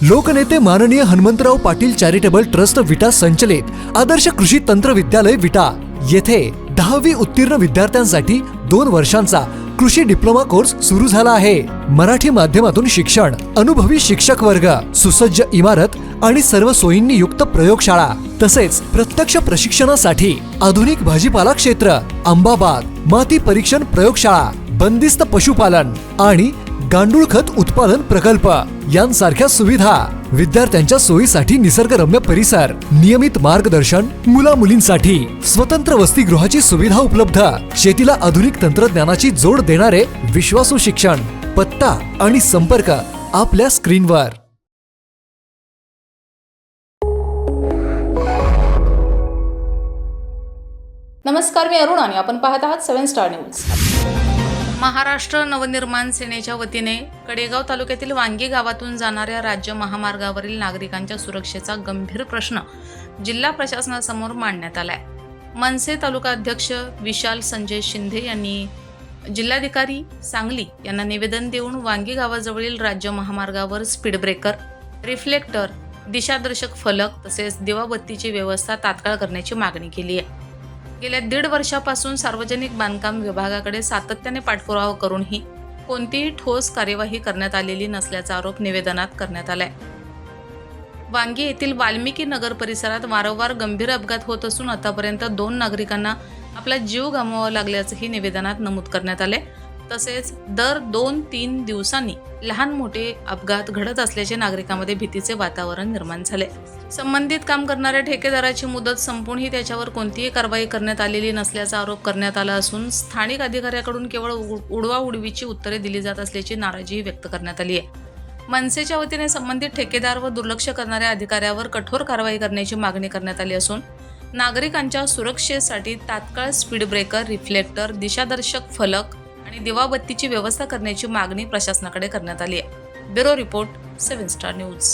लोकनेते माननीय Hanumantrao Patil charitable trust विटा संचलित आदर्श कृषी तंत्र विद्यालय विटा येथे 10वी उत्तीर्ण विद्यार्थ्यांसाठी 2 वर्षांचा कृषी डिप्लोमा कोर्स सुरू झाला आहे। मराठी माध्यमातून शिक्षण, अनुभवी शिक्षक वर्ग, सुसज्ज इमारत आणि सर्व सोयींनी युक्त प्रयोगशाळा तसेच प्रत्यक्ष प्रशिक्षणासाठी आधुनिक भाजीपाला क्षेत्र, आंबा बाग, माती परीक्षण प्रयोगशाळा, बंदिस्त पशुपालन आणि गांडूळ खत उत्पादन प्रकल्प यांसारख्या सुविधा, विद्यार्थ्यांच्या सोयीसाठी निसर्गरम्य परिसर, नियमित मार्गदर्शन, मुला मुलींसाठी स्वतंत्र वसतिगृहाची सुविधा उपलब्ध, शेतीला आधुनिक तंत्रज्ञानाची जोड देणारे विश्वासू शिक्षण। पत्ता आणि संपर्क आपल्या स्क्रीनवर। नमस्कार, मी अरुण आणि आपण पाहत आहात 7 स्टार न्यूज। महाराष्ट्र नवनिर्माण सेनेच्या वतीने कडेगाव तालुक्यातील वांगी गावातून जाणाऱ्या राज्य महामार्गावरील नागरिकांच्या सुरक्षेचा गंभीर प्रश्न जिल्हा प्रशासनासमोर मांडण्यात आलाय। मनसे तालुका अध्यक्ष विशाल संजय शिंदे यांनी जिल्हाधिकारी सांगली यांना निवेदन देऊन वांगी गावाजवळील राज्य महामार्गावर स्पीड ब्रेकर, रिफ्लेक्टर, दिशादर्शक फलक तसेच दिवाबत्तीची व्यवस्था तात्काळ करण्याची मागणी केली आहे। गेल्या 1.5 वर्षापासून सार्वजनिक बांधकाम विभागाकडे सातत्याने पाठपुरावा करूनही कोणतीही ठोस कार्यवाही करण्यात आलेली नसल्याचा आरोप निवेदनात करण्यात आलाय। वांगी येथील वाल्मिकी नगर परिसरात वारंवार गंभीर अपघात होत असून आतापर्यंत 2 नागरिकांना आपला जीव गमवावा लागल्याचंही निवेदनात नमूद करण्यात आले। तसेच दर 2-3 दिवसांनी लहान मोठे अपघात घडत असल्याचे नागरिकांमध्ये भीतीचे वातावरण निर्माण झाले। संबंधित काम करणाऱ्या ठेकेदाराची मुदत संपूनही त्याच्यावर कोणतीही कारवाई करण्यात आलेली नसल्याचा आरोप करण्यात आला असून स्थानिक अधिकाऱ्याकडून केवळ उडवाउडवीची उत्तरे दिली जात असल्याची नाराजीही व्यक्त करण्यात आली आहे। मनसेच्या वतीने संबंधित ठेकेदार व दुर्लक्ष करणाऱ्या अधिकाऱ्यावर कठोर कारवाई करण्याची मागणी करण्यात आली असून नागरिकांच्या सुरक्षेसाठी तात्काळ स्पीड ब्रेकर, रिफ्लेक्टर, दिशादर्शक फलक आणि दिवाबत्तीची व्यवस्था करण्याची मागणी प्रशासनाकडे करण्यात आली आहे। Bureau report 7 star news.